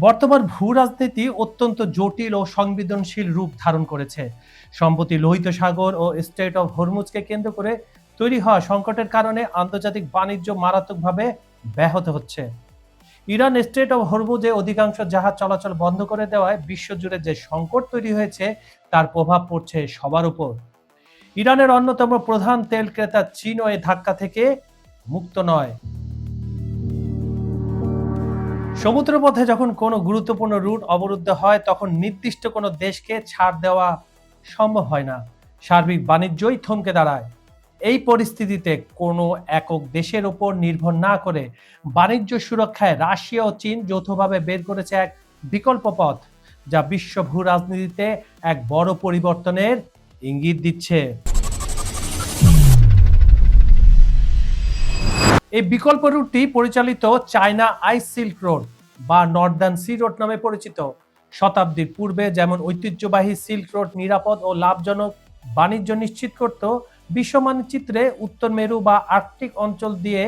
বর্তমান ভূ রাজনীতি অত্যন্ত জটিল ও সংবেদনশীল রূপ ধারণ করেছে। সম্প্রতি লোহিত সাগর ও স্ট্রেট অফ হরমুজকে কেন্দ্র করে তৈরি হওয়া সংকটের কারণে আন্তর্জাতিক বাণিজ্য মারাত্মকভাবে ব্যাহত হচ্ছে। ইরান স্ট্রেট অফ হরমুজে অধিকাংশ জাহাজ চলাচল বন্ধ করে দেওয়ায় বিশ্বজুড়ে যে সংকট তৈরি হয়েছে তার প্রভাব পড়ছে সবার উপর। ইরানের অন্যতম প্রধান তেল ক্রেতা চীনও এই ধাক্কা থেকে মুক্ত নয়। সমুদ্রপথে যখন কোনো গুরুত্বপূর্ণ রুট অবরুদ্ধ হয় তখন নির্দিষ্ট কোনো দেশকে ছাড় দেওয়া সম্ভব হয় না, সার্বিক বাণিজ্যই থমকে দাঁড়ায়। এই পরিস্থিতিতে কোনো একক দেশের ওপর নির্ভর না করে বাণিজ্য সুরক্ষায় রাশিয়া ও চীন যৌথভাবে বের করেছে এক বিকল্প পথ, যা বিশ্ব ভূ রাজনীতিতে এক বড় পরিবর্তনের ইঙ্গিত দিচ্ছে। এই বিকল্প রুটটি পরিচালিত চায়না আইস সিল্ক রোড বা নর্দার্ন সি রোড নামে পরিচিত। শতাব্দীর পূর্বে যেমন ঐতিহ্যবাহী সিল্ক রোড নিরাপদ ও লাভজনক বাণিজ্য নিশ্চিত করত, বিশ্ব মানচিত্রে উত্তর মেরু বা আর্কটিক অঞ্চল দিয়ে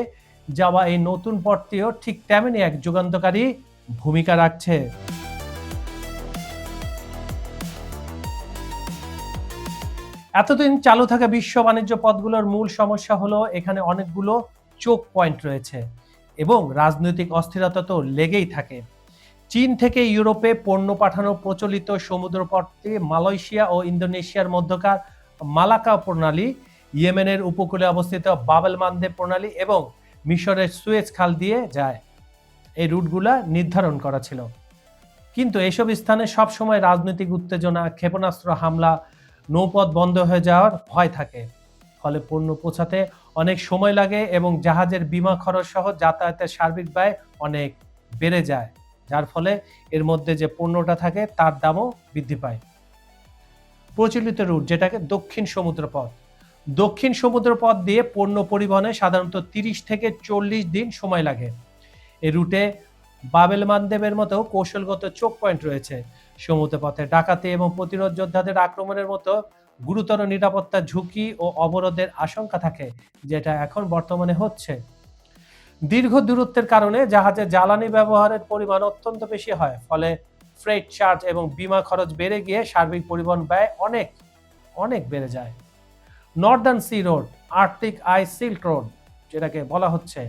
যাওয়া এই নতুন পথটিও ঠিক তেমনই এক যুগান্তকারী ভূমিকা রাখছে। এতদিন চালু থাকা বিশ্ব বাণিজ্য পথগুলোর মূল সমস্যা হলো এখানে অনেকগুলো চোক পয়েন্ট রয়েছে এবং রাজনৈতিক অস্থিরতা তো লেগেই থাকে। চীন থেকে ইউরোপে পণ্য পাঠানোর প্রচলিত সমুদ্রপথটি মালয়েশিয়া ও ইন্দোনেশিয়ার মধ্যকার মালাক্কা প্রণালী, ইয়েমেনের উপকূলে অবস্থিত বাব এল মানদেব প্রণালী এবং মিশরের সুয়েজ খাল দিয়ে যায়। এই রুটগুলা নির্ধারণ করা ছিল, কিন্তু এসব স্থানে সবসময় রাজনৈতিক উত্তেজনা, ক্ষেপণাস্ত্র হামলা, নৌপথ বন্ধ হয়ে যাওয়ার ভয় থাকে। ফলে পণ্য পৌঁছাতে অনেক সময় লাগে এবং জাহাজের বিমা খরচ সহ যাতায়াতের সার্বিক ব্যয় অনেক বেড়ে যায়, যার ফলে এর মধ্যে যে পণ্যটা থাকে তার দামও বৃদ্ধি পায়। প্রচলিত রুট যেটাকে দক্ষিণ সমুদ্রপথ, দক্ষিণ সমুদ্রপথ দিয়ে পণ্য পরিবহনে সাধারণত 30 থেকে 40 দিন সময় লাগে। এই রুটে বাবেল মানদেবের মতো কৌশলগত চোক পয়েন্ট রয়েছে। সমুদ্রপথে ডাকাতি এবং প্রতিরোধ যোদ্ধাদের আক্রমণের মতো গুরুতর নিরাপত্তা ঝুঁকি ও অবরোধের আশঙ্কা থাকে, যেটা এখন বর্তমানে হচ্ছে। দীর্ঘ দূরত্বের কারণে জাহাজে জ্বালানি ব্যবহারের পরিমাণ অত্যন্ত বেশি হয়, ফলে ফ্রেট চার্জ এবং বিমা খরচ বেড়ে গিয়ে সার্বিক পরিবহন ব্যয় অনেক অনেক বেড়ে যায়। নর্দার্ন সি রোড, আর্কটিক আইস সিল্ক রোড যেটাকে বলা হচ্ছে,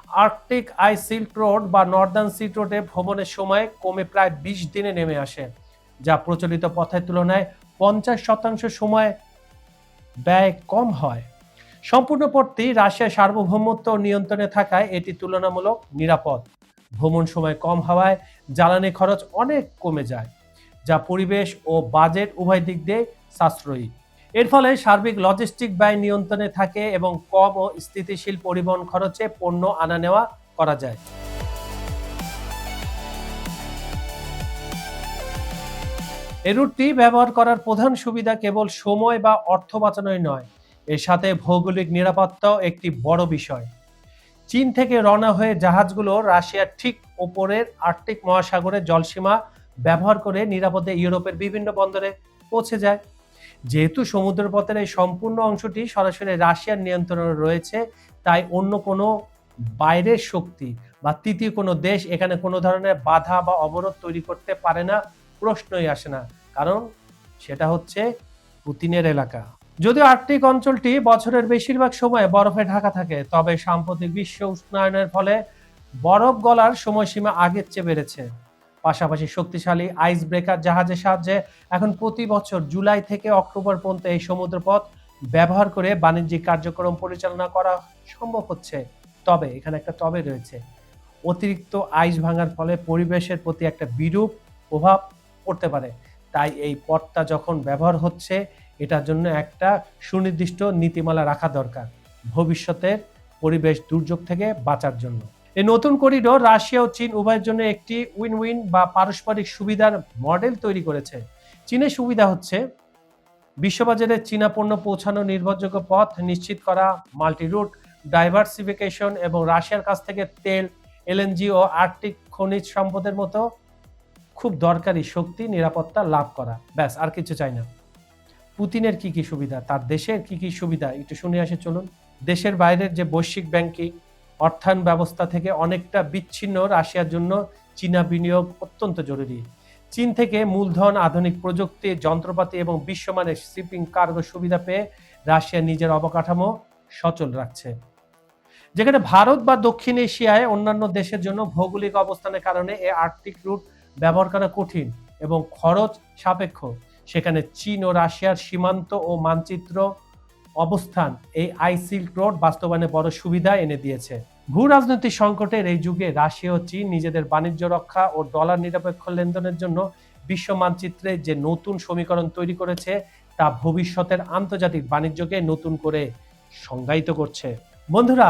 আর্কটিক আইস সিল্ক রোড বা নর্দার্ন সি রোডে ভ্রমণের সময় কমে প্রায় 20 দিনে নেমে আসে, যা প্রচলিত পথের তুলনায় 50% সময় ব্যয় কম হয়। সম্পূর্ণ পথটি রাশিয়ার সার্বভৌমত্ব নিয়ন্ত্রণে থাকায় এটি তুলনামূলক নিরাপদ। ভ্রমণ সময় কম হওয়ায় জ্বালানি খরচ অনেক কমে যায়, যা পরিবেশ ও বাজেট উভয় দিক দিয়ে সাশ্রয়ী। এর ফলে সার্বিক লজিস্টিক ব্যয় নিয়ন্ত্রণে থাকে এবং কম ও স্থিতিশীল পরিবহন খরচে পণ্য আনা নেওয়া করা যায়। এই রুটটি ব্যবহার করার প্রধান সুবিধা কেবল সময় বা অর্থ বাঁচানোই নয়, এর সাথে ভৌগোলিক নিরাপত্তাও একটি বড় বিষয়। চীন থেকে রওনা হয়ে জাহাজগুলো রাশিয়ার ঠিক ওপরের আর্কটিক মহাসাগরের জলসীমা ব্যবহার করে নিরাপদে ইউরোপের বিভিন্ন বন্দরে পৌঁছে যায়। যেহেতু সমুদ্রপথের এই সম্পূর্ণ অংশটি সরাসরি রাশিয়ার নিয়ন্ত্রণে রয়েছে, তাই অন্য কোনো বাইরের শক্তি বা তৃতীয় কোনো দেশ এখানে কোনো ধরনের বাধা বা অবরোধ তৈরি করতে পারে না, প্রশ্নই আসে না, কারণ সেটা হচ্ছে পুতিনের এলাকা। যদিও আর্কটিক অঞ্চলটি বছরের বেশিরভাগ সময় বরফে ঢাকা থাকে, তবে সাম্প্রতিক বিশ্ব উষ্ণায়নের ফলে বরফ গলার সময়সীমা আগের চেয়ে বেড়েছে। পাশাপাশি শক্তিশালী আইস ব্রেকার জাহাজের সাহায্যে এখন প্রতি বছর জুলাই থেকে অক্টোবর পর্যন্ত এই সমুদ্রপথ ব্যবহার করে বাণিজ্যিক কার্যক্রম পরিচালনা করা সম্ভব হচ্ছে। তবে এখানে একটা তবে রয়েছে, অতিরিক্ত আইস ভাঙার ফলে পরিবেশের প্রতি একটা বিরূপ প্রভাব পড়তে পারে। তাই এই পথটা যখন ব্যবহার হচ্ছে, এটার জন্য একটা সুনির্দিষ্ট নীতিমালা রাখা দরকার ভবিষ্যতের পরিবেশ দুর্যোগ থেকে বাঁচার জন্য। এই নতুন করিডোর রাশিয়া ও চীন উভয়ের জন্য একটি উইন উইন বা পারস্পরিক সুবিধার মডেল তৈরি করেছে। চীনের সুবিধা হচ্ছে বিশ্ববাজারে চীনা পণ্য পৌঁছানোর নির্ভরযোগ্য পথ নিশ্চিত করা, মাল্টি রুট ডাইভার্সিফিকেশন এবং রাশিয়ার কাছ থেকে তেল, এলএনজি ও আর্কটিক খনিজ সম্পদের মতো খুব দরকারি শক্তি নিরাপত্তা লাভ করা, ব্যাস আর কিছু চাই না। পুতিনের কি কি সুবিধা, তার দেশের কি কি সুবিধা একটু শুনে আসে চলুন। দেশের বাইরের যে বৈশ্বিক ব্যাংকিং অর্থায়ন ব্যবস্থা থেকে অনেকটা বিচ্ছিন্ন রাশিয়ার জন্য চীনা বিনিয়োগ অত্যন্ত জরুরি। চীন থেকে মূলধন, আধুনিক প্রযুক্তি, যন্ত্রপাতি এবং বিশ্বমানের শিপিং কার্গো সুবিধা পেয়ে রাশিয়া নিজের অবকাঠামো সচল রাখছে। যেখানে ভারত বা দক্ষিণ এশিয়ায় অন্যান্য দেশের জন্য ভৌগোলিক অবস্থানের কারণে এই আর্কটিক রুট ব্যবহার করা কঠিন এবং খরচ সাপেক্ষ, সেখানে চীন ও রাশিয়ার সীমান্ত ও মানচিত্র অবস্থান এই সিল্ক রোড বাস্তবায়নে বড় সুবিধা এনে দিয়েছে। ভূ রাজনৈতিক সংকটের এই যুগে রাশিয়া ও চীন নিজেদের বাণিজ্য রক্ষা ও ডলার নিরপেক্ষ লেনদেনের জন্য বিশ্ব মানচিত্রে যে নতুন সমীকরণ তৈরি করেছে তা ভবিষ্যতের আন্তর্জাতিক বাণিজ্যকে নতুন করে সংজ্ঞায়িত করছে। বন্ধুরা,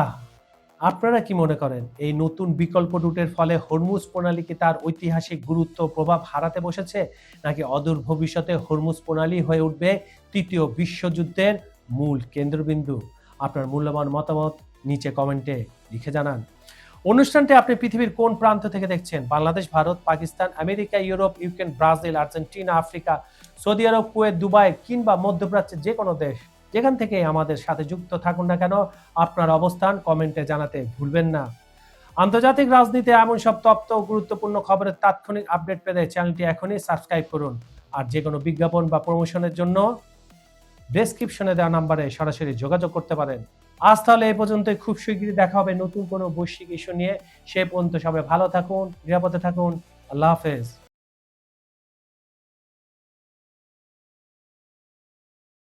আপনারা কি মনে করেন এই নতুন বিকল্প রুটের ফলে হরমুজ প্রণালী কি তার ঐতিহাসিক গুরুত্ব প্রভাব হারাতে বসেছে, নাকি অদূর ভবিষ্যতে হরমুজ প্রণালী হয়ে উঠবে তৃতীয় বিশ্বযুদ্ধের মূল কেন্দ্রবিন্দু? আপনার মূল্যবান মতামত নিচে কমেন্টে লিখে জানান। অনুষ্ঠানটি আপনি পৃথিবীর কোন প্রান্ত থেকে দেখছেন? Bangladesh, Bharat, Pakistan, America, Europe, Ukraine, Brazil, Argentina, Africa, Saudi Arabia, Kuwait, Dubai কিংবা মধ্যপ্রাচ্যের যে কোনো দেশ, যেখান থেকে আমাদের সাথে যুক্ত থাকুন না কেন, আপনার অবস্থান কমেন্টে জানাতে ভুলবেন না। আন্তর্জাতিক রাজনীতি এমন সব তথ্য ও গুরুত্বপূর্ণ খবরের তাৎক্ষণিক আপডেট পেতে চ্যানেলটি এখনই সাবস্ক্রাইব করুন। আর যে কোনো বিজ্ঞাপন বা প্রমোশনের জন্য ডেসক্রিপশনে দেওয়া নাম্বারে সরাসরি যোগাযোগ করতে পারেন। আজ তাহলে এই পর্যন্তই। খুব শীঘ্রই দেখা হবে নতুন কোনো বৈশ্বিক ইস্যু নিয়ে। সে পর্যন্ত সবাই ভালো থাকুন, নিরাপদে থাকুন। আল্লাহ হাফেজ।